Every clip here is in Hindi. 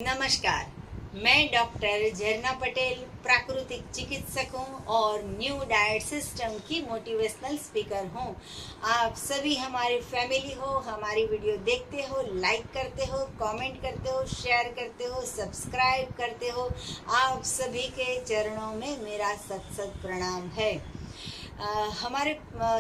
नमस्कार, मैं डॉक्टर झरना पटेल प्राकृतिक चिकित्सक हूँ और न्यू डाइट सिस्टम की मोटिवेशनल स्पीकर हूँ। आप सभी हमारी फैमिली हो, हमारी वीडियो देखते हो, लाइक करते हो, कमेंट करते हो, शेयर करते हो, सब्सक्राइब करते हो। आप सभी के चरणों में मेरा सत सत प्रणाम है। हमारे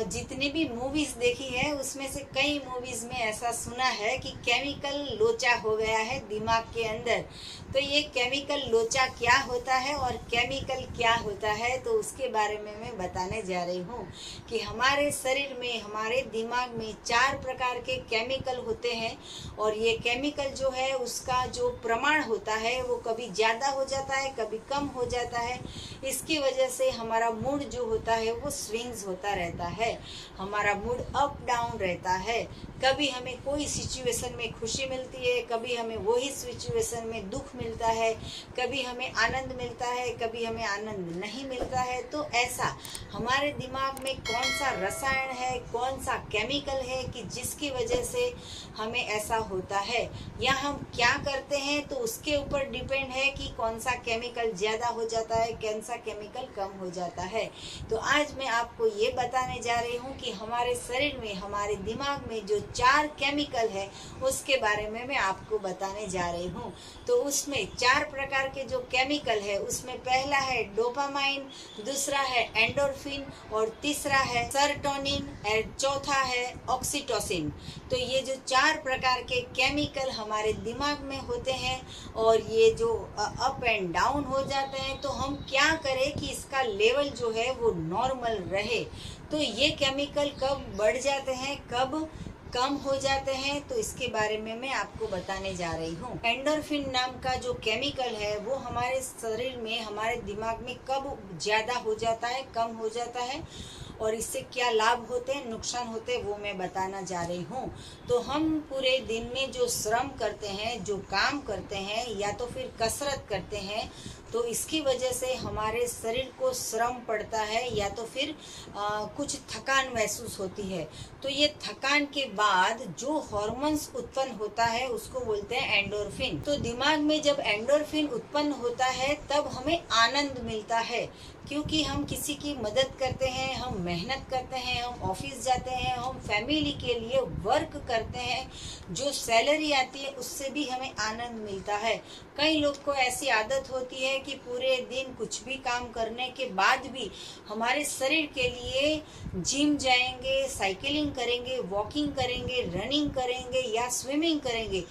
जितनी भी मूवीज़ देखी है उसमें से कई मूवीज़ में ऐसा सुना है कि केमिकल लोचा हो गया है दिमाग के अंदर। तो ये केमिकल लोचा क्या होता है और केमिकल क्या होता है, तो उसके बारे में मैं बताने जा रही हूँ कि हमारे शरीर में, हमारे दिमाग में 4 प्रकार के केमिकल होते हैं और ये केमिकल जो है उसका जो प्रमाण होता है वो कभी ज़्यादा हो जाता है, कभी कम हो जाता है। इसकी वजह से हमारा मूड जो होता है वो स्विंग्स होता रहता है, हमारा मूड अप डाउन रहता है। कभी हमें कोई सिचुएशन में खुशी मिलती है, कभी हमें वही सिचुएशन में दुख मिलता है, कभी हमें आनंद मिलता है, कभी हमें आनंद नहीं मिलता है। तो ऐसा हमारे दिमाग में कौन सा रसायन है, कौन सा केमिकल है कि जिसकी वजह से हमें ऐसा होता है, या हम क्या करते हैं तो उसके ऊपर डिपेंड है कि कौन सा केमिकल ज़्यादा हो जाता है, कौन सा केमिकल कम हो जाता है। तो आज मैं आपको ये बताने जा रही हूँ कि हमारे शरीर में, हमारे दिमाग में जो 4 केमिकल है उसके बारे में मैं आपको बताने जा रही हूँ। तो उसमें 4 प्रकार के जो केमिकल है उसमें पहला है डोपामाइन, दूसरा है एंडोर्फिन और तीसरा है सेरोटोनिन और चौथा है ऑक्सीटोसिन। तो ये जो 4 प्रकार के केमिकल हमारे दिमाग में होते हैं और ये जो अप एंड डाउन हो जाते हैं, तो हम क्या करें कि इसका लेवल जो है वो नॉर्मल रहे। तो ये केमिकल कब बढ़ जाते हैं, कब कम हो जाते हैं, तो इसके बारे में मैं आपको बताने जा रही हूँ। एंडोर्फिन नाम का जो केमिकल है वो हमारे शरीर में, हमारे दिमाग में कब ज़्यादा हो जाता है, कम हो जाता है और इससे क्या लाभ होते हैं, नुकसान होते हैं, वो मैं बताना जा रही हूँ। तो हम पूरे दिन में जो श्रम करते हैं, जो काम करते हैं या तो फिर कसरत करते हैं, तो इसकी वजह से हमारे शरीर को श्रम पड़ता है या तो फिर कुछ थकान महसूस होती है। तो ये थकान के बाद जो हॉर्मोन्स उत्पन्न होता है उसको बोलते हैं एंडोर्फिन। तो दिमाग में जब एंडोर्फिन उत्पन्न होता है तब हमें आनंद मिलता है, क्योंकि हम किसी की मदद करते हैं, हम मेहनत करते हैं, हम ऑफिस जाते हैं, हम फैमिली के लिए वर्क करते हैं, जो सैलरी आती है उससे भी हमें आनंद मिलता है। कई लोग को ऐसी आदत होती है कि पूरे दिन कुछ भी काम करने के बाद भी हमारे शरीर के लिए जिम जाएंगे, साइकिलिंग करेंगे, वॉकिंग करेंगे, रनिंग करेंगे या स्विमिंग करेंगे,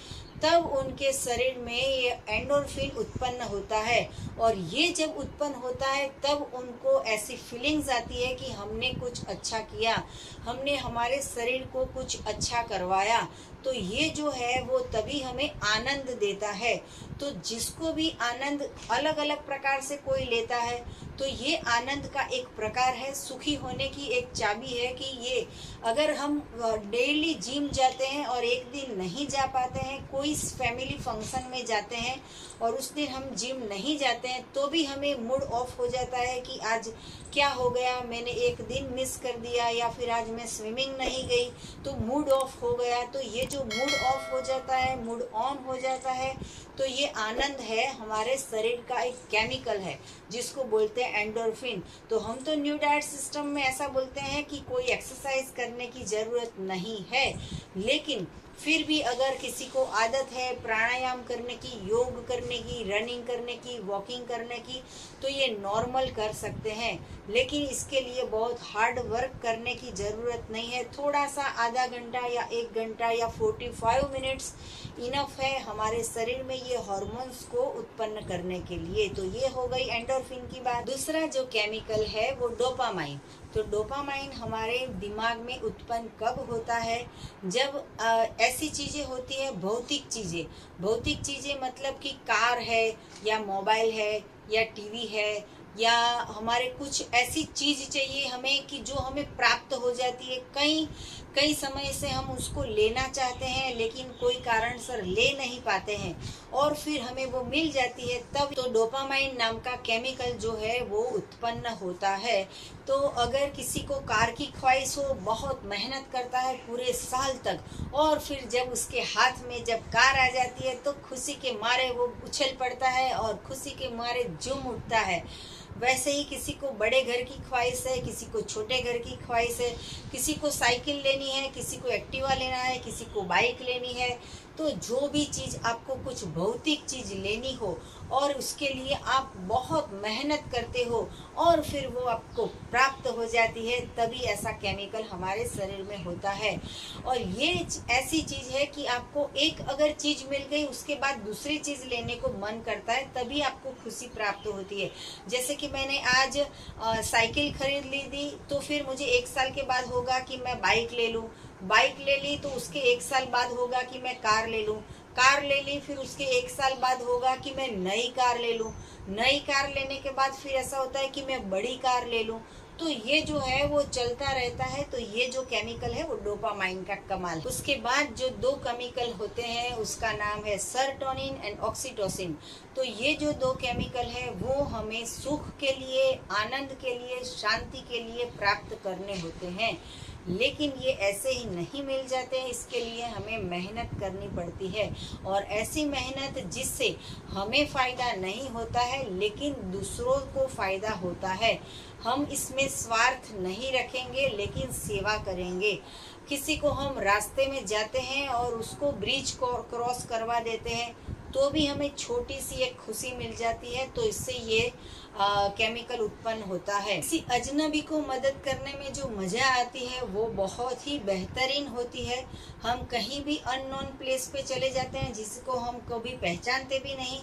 तब उनके शरीर में ये एंडोर्फिन उत्पन्न होता है। और ये जब उत्पन्न होता है तब उनको ऐसी फीलिंग्स आती है कि हमने कुछ अच्छा किया, हमने हमारे शरीर को कुछ अच्छा करवाया। तो ये जो है वो तभी हमें आनंद देता है। तो जिसको भी आनंद अलग अलग प्रकार से कोई लेता है, तो ये आनंद का एक प्रकार है। सुखी होने की एक चाबी है कि ये अगर हम डेली जिम जाते हैं और एक दिन नहीं जा पाते हैं, कोई फैमिली फंक्शन में जाते हैं और उस दिन हम जिम नहीं जाते हैं, तो भी हमें मूड ऑफ हो जाता है कि आज क्या हो गया, मैंने एक दिन मिस कर दिया, या फिर आज मैं स्विमिंग नहीं गई तो मूड ऑफ हो गया। तो ये जो मूड ऑफ हो जाता है, मूड ऑन हो जाता है, तो ये आनंद है, हमारे शरीर का एक केमिकल है जिसको बोलते हैं एंडोर्फिन। तो हम तो न्यू डाइट सिस्टम में ऐसा बोलते हैं कि कोई एक्सरसाइज करने की ज़रूरत नहीं है, लेकिन फिर भी अगर किसी को आदत है प्राणायाम करने की, योग करने की, रनिंग करने की, वॉकिंग करने की, तो ये नॉर्मल कर सकते हैं। लेकिन इसके लिए बहुत हार्ड वर्क करने की ज़रूरत नहीं है। थोड़ा सा आधा घंटा या 1 घंटा या 45 मिनट्स इनफ है हमारे शरीर में ये हार्मोन्स को उत्पन्न करने के लिए। तो ये हो गई एंडोर्फिन की बात। दूसरा जो केमिकल है वो डोपामाइन। तो डोपामाइन हमारे दिमाग में उत्पन्न कब होता है, जब ऐसी चीज़ें होती है, भौतिक चीज़ें मतलब कि कार है या मोबाइल है या टीवी है, या हमारे कुछ ऐसी चीज़ चाहिए हमें कि जो हमें प्राप्त हो जाती है। कई समय से हम उसको लेना चाहते हैं लेकिन कोई कारणसर ले नहीं पाते हैं और फिर हमें वो मिल जाती है, तब तो डोपामाइन नाम का केमिकल जो है वो उत्पन्न होता है। तो अगर किसी को कार की ख्वाहिश हो, बहुत मेहनत करता है पूरे साल तक और फिर जब उसके हाथ में जब कार आ जाती है तो खुशी के मारे वो उछल पड़ता है और खुशी के मारे झूम उठता है। वैसे ही किसी को बड़े घर की ख्वाहिश है, किसी को छोटे घर की ख्वाहिश है, किसी को साइकिल लेनी है, किसी को एक्टिवा लेना है, किसी को बाइक लेनी है। तो जो भी चीज़ आपको कुछ भौतिक चीज़ लेनी हो और उसके लिए आप बहुत मेहनत करते हो और फिर वो आपको प्राप्त हो जाती है, तभी ऐसा केमिकल हमारे शरीर में होता है। और ये ऐसी चीज़ है कि आपको एक अगर चीज़ मिल गई उसके बाद दूसरी चीज़ लेने को मन करता है, तभी आपको खुशी प्राप्त होती है। जैसे कि मैंने आज साइकिल खरीद ली थी, तो फिर मुझे 1 साल के बाद होगा कि मैं बाइक ले लूँ, बाइक ले ली तो उसके 1 साल बाद होगा कि मैं कार ले लूँ, कार ले ली फिर उसके 1 साल बाद होगा कि मैं नई कार ले लूँ, नई कार लेने के बाद फिर ऐसा होता है कि मैं बड़ी कार ले लूँ। तो ये जो है वो चलता रहता है। तो ये जो केमिकल है वो डोपामाइन का कमाल। उसके बाद जो 2 केमिकल होते हैं उसका नाम है सेरोटोनिन एंड ऑक्सीटोसिन। तो ये जो 2 केमिकल है वो हमें सुख के लिए, आनंद के लिए, शांति के लिए प्राप्त करने होते हैं, लेकिन ये ऐसे ही नहीं मिल जाते हैं। इसके लिए हमें मेहनत करनी पड़ती है और ऐसी मेहनत जिससे हमें फ़ायदा नहीं होता है लेकिन दूसरों को फ़ायदा होता है। हम इसमें स्वार्थ नहीं रखेंगे लेकिन सेवा करेंगे। किसी को हम रास्ते में जाते हैं और उसको ब्रिज को क्रॉस करवा देते हैं तो भी हमें छोटी सी एक खुशी मिल जाती है। तो इससे ये केमिकल उत्पन्न होता है। किसी अजनबी को मदद करने में जो मज़ा आती है वो बहुत ही बेहतरीन होती है। हम कहीं भी अननोन प्लेस पे चले जाते हैं जिसको हम कभी पहचानते भी नहीं,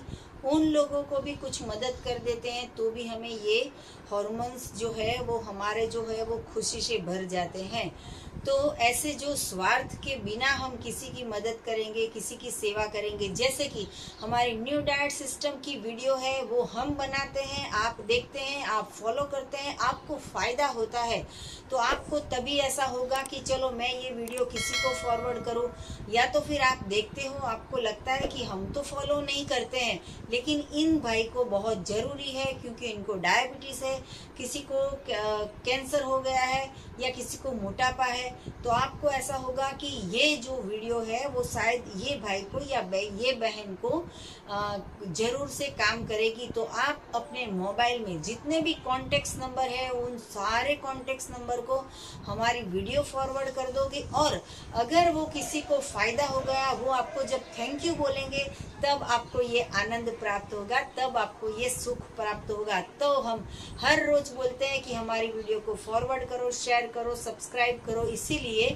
उन लोगों को भी कुछ मदद कर देते हैं तो भी हमें ये हार्मोन्स जो है वो हमारे जो है वो खुशी से भर जाते हैं। तो ऐसे जो स्वार्थ के बिना हम किसी की मदद करेंगे, किसी की सेवा करेंगे, जैसे कि हमारे न्यू डाइट सिस्टम की वीडियो है वो हम बनाते हैं, आप देखते हैं, आप फॉलो करते हैं, आपको फ़ायदा होता है, तो आपको तभी ऐसा होगा कि चलो मैं ये वीडियो किसी को फॉरवर्ड करूं। या तो फिर आप देखते हो, आपको लगता है कि हम तो फॉलो नहीं करते हैं लेकिन इन भाई को बहुत ज़रूरी है क्योंकि इनको डायबिटीज़ है, किसी को कैंसर हो गया है या किसी को मोटापा है, तो आपको ऐसा होगा कि ये जो वीडियो है वो शायद ये भाई को या ये बहन को ज़रूर से काम करेगी। तो आप अपने मोबाइल में जितने भी कॉन्टेक्ट्स नंबर है उन सारे कॉन्टेक्ट्स नंबर को हमारी वीडियो फॉरवर्ड कर दोगे और अगर वो किसी को फ़ायदा हो गया, वो आपको जब थैंक यू बोलेंगे तब आपको ये आनंद प्राप्त होगा, तब आपको ये सुख प्राप्त होगा। तो हम हर रोज़ बोलते हैं कि हमारी वीडियो को फॉरवर्ड करो, शेयर करो, सब्सक्राइब करो, इसीलिए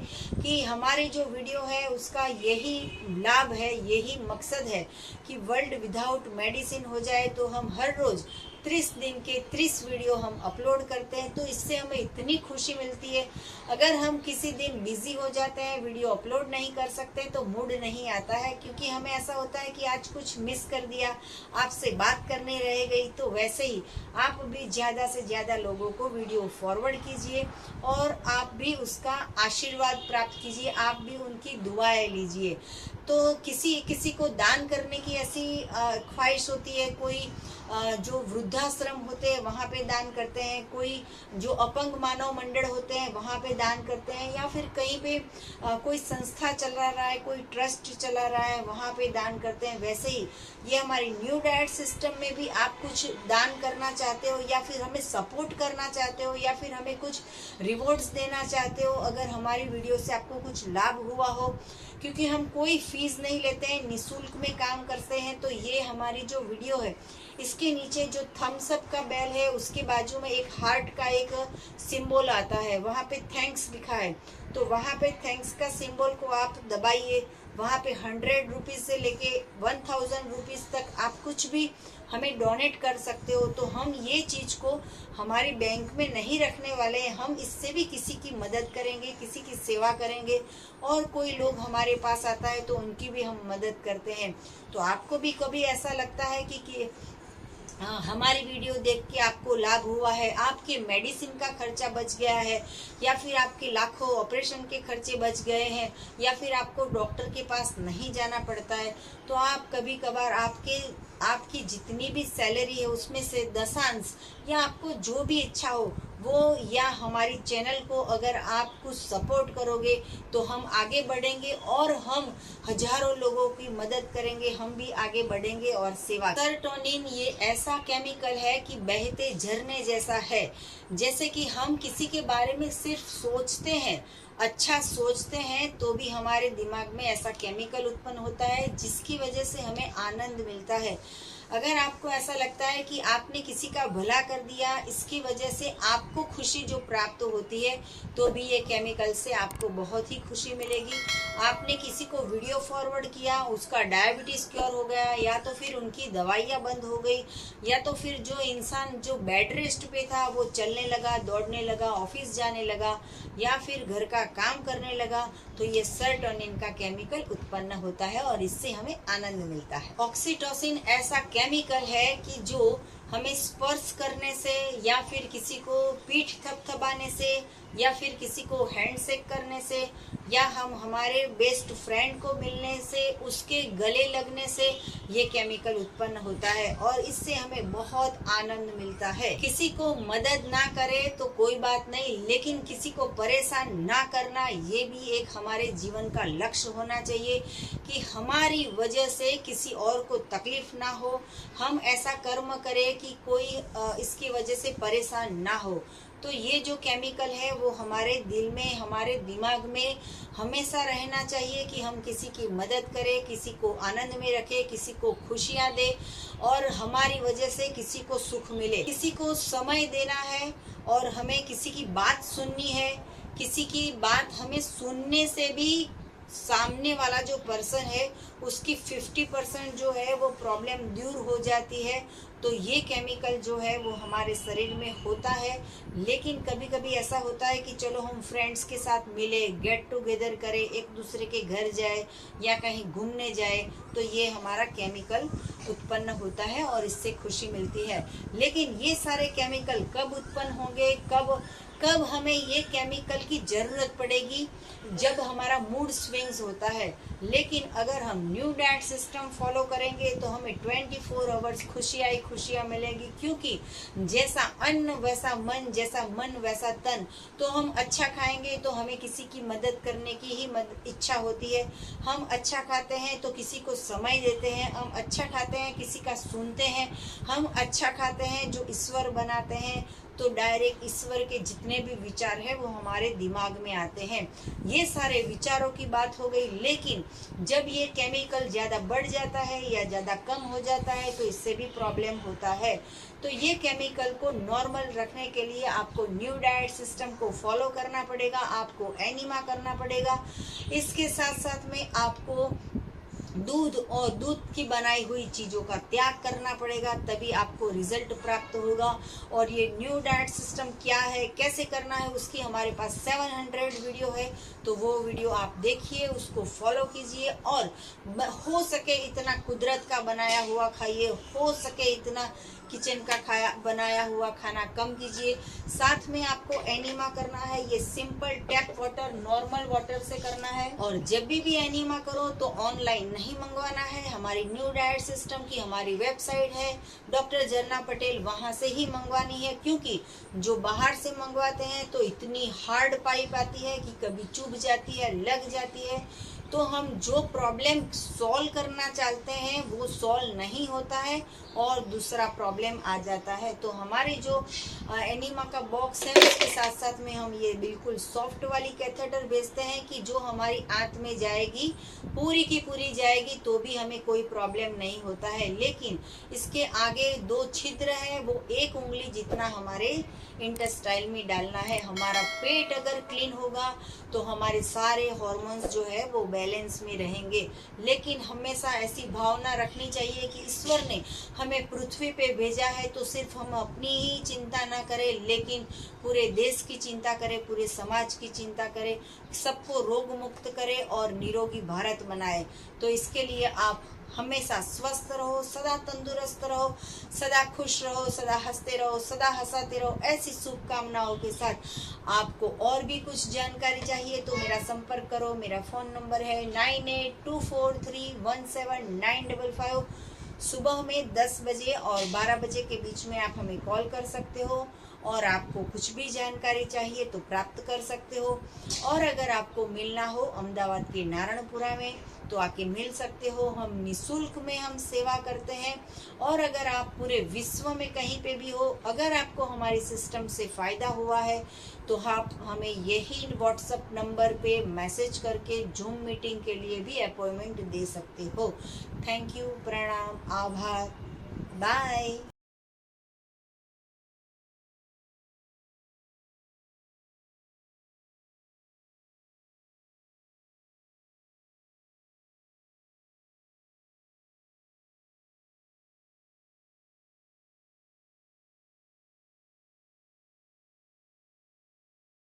कि हमारी जो वीडियो है उसका यही लाभ है, यही मकसद है कि वर्ल्ड विदाउट मेडिसिन हो जाए। तो हम हर रोज़ 30 दिन के 30 वीडियो हम अपलोड करते हैं, तो इससे हमें इतनी खुशी मिलती है। अगर हम किसी दिन बिजी हो जाते हैं, वीडियो अपलोड नहीं कर सकते तो मूड नहीं आता है, क्योंकि हमें ऐसा होता है कि आज कुछ मिस कर दिया, आपसे बात करने रह गई। तो वैसे ही आप भी ज़्यादा से ज़्यादा लोगों को वीडियो फॉरवर्ड कीजिए और आप भी उसका आशीर्वाद प्राप्त कीजिए, आप भी उनकी दुआएं लीजिए। तो किसी को दान करने की ऐसी ख्वाहिश होती है, कोई जो वृद्धाश्रम होते हैं वहाँ पे दान करते हैं, कोई जो अपंग मानव मंडल होते हैं वहाँ पे दान करते हैं, या फिर कहीं पे कोई संस्था चला रहा है, कोई ट्रस्ट चला रहा है वहाँ पे दान करते हैं। वैसे ही ये हमारी न्यू डाइट सिस्टम में भी आप कुछ दान करना चाहते हो या फिर हमें सपोर्ट करना चाहते हो या फिर हमें कुछ रिवॉर्ड्स देना चाहते हो, अगर हमारी वीडियो से आपको कुछ लाभ हुआ हो, क्योंकि हम कोई फीस नहीं लेते हैं, निःशुल्क में काम करते हैं। तो ये हमारी जो वीडियो है इसके नीचे जो थम्स अप का बेल है उसके बाजू में एक हार्ट का एक सिंबल आता है, वहाँ पे थैंक्स लिखा है, तो वहाँ पे थैंक्स का सिंबल को आप दबाइए। वहाँ पे 100 रुपीज़ से लेके 1000 रुपीज़ तक आप कुछ भी हमें डोनेट कर सकते हो। तो हम ये चीज़ को हमारी बैंक में नहीं रखने वाले हैं, हम इससे भी किसी की मदद करेंगे, किसी की सेवा करेंगे। और कोई लोग हमारे पास आता है तो उनकी भी हम मदद करते हैं। तो आपको भी कभी ऐसा लगता है कि हमारी वीडियो देख के आपको लाभ हुआ है, आपके मेडिसिन का खर्चा बच गया है, या फिर आपके लाखों ऑपरेशन के खर्चे बच गए हैं, या फिर आपको डॉक्टर के पास नहीं जाना पड़ता है, तो आप कभी कभार आपकी जितनी भी सैलरी है उसमें से दशांश या आपको जो भी इच्छा हो वो, या हमारी चैनल को अगर आप कुछ सपोर्ट करोगे तो हम आगे बढ़ेंगे और हम हजारों लोगों की मदद करेंगे, हम भी आगे बढ़ेंगे और सेवा। सेरोटोनिन ये ऐसा केमिकल है कि बहते झरने जैसा है। जैसे कि हम किसी के बारे में सिर्फ सोचते हैं, अच्छा सोचते हैं, तो भी हमारे दिमाग में ऐसा केमिकल उत्पन्न होता है जिसकी वजह से हमें आनंद मिलता है। अगर आपको ऐसा लगता है कि आपने किसी का भला कर दिया, इसकी वजह से आपको खुशी जो प्राप्त होती है, तो भी ये केमिकल से आपको बहुत ही खुशी मिलेगी। आपने किसी को वीडियो फॉरवर्ड किया, उसका डायबिटीज क्योर हो गया, या तो फिर उनकी दवाइयाँ बंद हो गई, या तो फिर जो इंसान जो बेड रेस्ट पे था वो चलने लगा, दौड़ने लगा, ऑफिस जाने लगा, या फिर घर का काम करने लगा, तो ये सेरोटोनिन का केमिकल उत्पन्न होता है और इससे हमें आनंद मिलता है। ऑक्सीटोसिन ऐसा केमिकल है कि जो हमें स्पर्श करने से, या फिर किसी को पीठ थपथपाने से, या फिर किसी को हैंडशेक करने से, या हम हमारे बेस्ट फ्रेंड को मिलने से, उसके गले लगने से ये केमिकल उत्पन्न होता है और इससे हमें बहुत आनंद मिलता है। किसी को मदद ना करे तो कोई बात नहीं, लेकिन किसी को परेशान ना करना ये भी एक हमारे जीवन का लक्ष्य होना चाहिए कि हमारी वजह से किसी और को तकलीफ ना हो, हम ऐसा कर्म करें कि कोई इसकी वजह से परेशान ना हो। तो ये जो केमिकल है वो हमारे दिल में, हमारे दिमाग में हमेशा रहना चाहिए कि हम किसी की मदद करें, किसी को आनंद में रखें, किसी को खुशियाँ दे और हमारी वजह से किसी को सुख मिले। किसी को समय देना है और हमें किसी की बात सुननी है। किसी की बात हमें सुनने से भी सामने वाला जो पर्सन है उसकी 50% जो है वो प्रॉब्लम दूर हो जाती है। तो ये केमिकल जो है वो हमारे शरीर में होता है। लेकिन कभी कभी ऐसा होता है कि चलो हम फ्रेंड्स के साथ मिले, गेट टुगेदर करें, एक दूसरे के घर जाए या कहीं घूमने जाए, तो ये हमारा केमिकल उत्पन्न होता है और इससे खुशी मिलती है। लेकिन ये सारे केमिकल कब उत्पन्न होंगे, कब हमें ये केमिकल की ज़रूरत पड़ेगी? जब हमारा मूड स्विंग्स होता है। लेकिन अगर हम न्यू डाइट सिस्टम फॉलो करेंगे तो हमें 24 आवर्स खुशियाँ मिलेगी, क्योंकि जैसा अन्न वैसा मन, जैसा मन वैसा तन। तो हम अच्छा खाएंगे तो हमें किसी की मदद करने की ही इच्छा होती है। हम अच्छा खाते हैं तो किसी को समय देते हैं, हम अच्छा खाते हैं किसी का सुनते हैं, हम अच्छा खाते हैं जो ईश्वर बनाते हैं, तो डायरेक्ट ईश्वर के जितने भी विचार हैं वो हमारे दिमाग में आते हैं। ये सारे विचारों की बात हो गई। लेकिन जब ये केमिकल ज़्यादा बढ़ जाता है या ज़्यादा कम हो जाता है तो इससे भी प्रॉब्लम होता है। तो ये केमिकल को नॉर्मल रखने के लिए आपको न्यू डाइट सिस्टम को फॉलो करना पड़ेगा, आपको एनिमा करना पड़ेगा। इसके साथ साथ में आपको दूध और दूध की बनाई हुई चीज़ों का त्याग करना पड़ेगा, तभी आपको रिजल्ट प्राप्त होगा। और ये न्यू डाइट सिस्टम क्या है, कैसे करना है, उसकी हमारे पास 700 वीडियो है। तो वो वीडियो आप देखिए, उसको फॉलो कीजिए और हो सके इतना कुदरत का बनाया हुआ खाइए, हो सके इतना किचन का बनाया हुआ खाना कम कीजिए। साथ में आपको एनिमा करना है, ये simple tap water, normal water से करना है। और जब भी एनिमा करो तो ऑनलाइन नहीं मंगवाना है। हमारी न्यू डाइट सिस्टम की हमारी वेबसाइट है डॉक्टर झरना पटेल, वहाँ से ही मंगवानी है, क्योंकि जो बाहर से मंगवाते हैं तो इतनी हार्ड पाइप आती है कि कभी चुभ जाती है, लग जाती है। तो हम जो प्रॉब्लम सॉल्व करना चाहते हैं वो सॉल्व नहीं होता है और दूसरा प्रॉब्लम आ जाता है। तो हमारी जो एनिमा का बॉक्स है उसके साथ साथ में हम ये बिल्कुल सॉफ्ट वाली कैथेटर भेजते हैं कि जो हमारी आंत में जाएगी, पूरी की पूरी जाएगी, तो भी हमें कोई प्रॉब्लम नहीं होता है। लेकिन इसके आगे 2 छिद्र है, वो 1 उंगली जितना हमारे इंटेस्टाइल में डालना है। हमारा पेट अगर क्लीन होगा तो हमारे सारे हार्मोन्स जो है वो बैलेंस में रहेंगे। लेकिन हमेशा ऐसी भावना रखनी चाहिए कि ईश्वर ने हमें पृथ्वी पे भेजा है तो सिर्फ हम अपनी ही चिंता ना करें, लेकिन पूरे देश की चिंता करें, पूरे समाज की चिंता करें, सबको रोग मुक्त करें और निरोगी भारत बनाए। तो इसके लिए आप हमेशा स्वस्थ रहो, सदा तंदुरुस्त रहो, सदा खुश रहो, सदा हंसते रहो, सदा हंसाते रहो। ऐसी शुभकामनाओं के साथ आपको और भी कुछ जानकारी चाहिए तो मेरा संपर्क करो। मेरा फ़ोन नंबर है 9824317955। सुबह में 10 बजे और 12 बजे के बीच में आप हमें कॉल कर सकते हो और आपको कुछ भी जानकारी चाहिए तो प्राप्त कर सकते हो। और अगर आपको मिलना हो अहमदाबाद के नारायणपुरा में तो आके मिल सकते हो। हम निःशुल्क में हम सेवा करते हैं। और अगर आप पूरे विश्व में कहीं पे भी हो, अगर आपको हमारे सिस्टम से फ़ायदा हुआ है तो आप हमें यही व्हाट्सएप नंबर पे मैसेज करके जूम मीटिंग के लिए भी अपॉइंटमेंट दे सकते हो। थैंक यू, प्रणाम, आभार, बाय।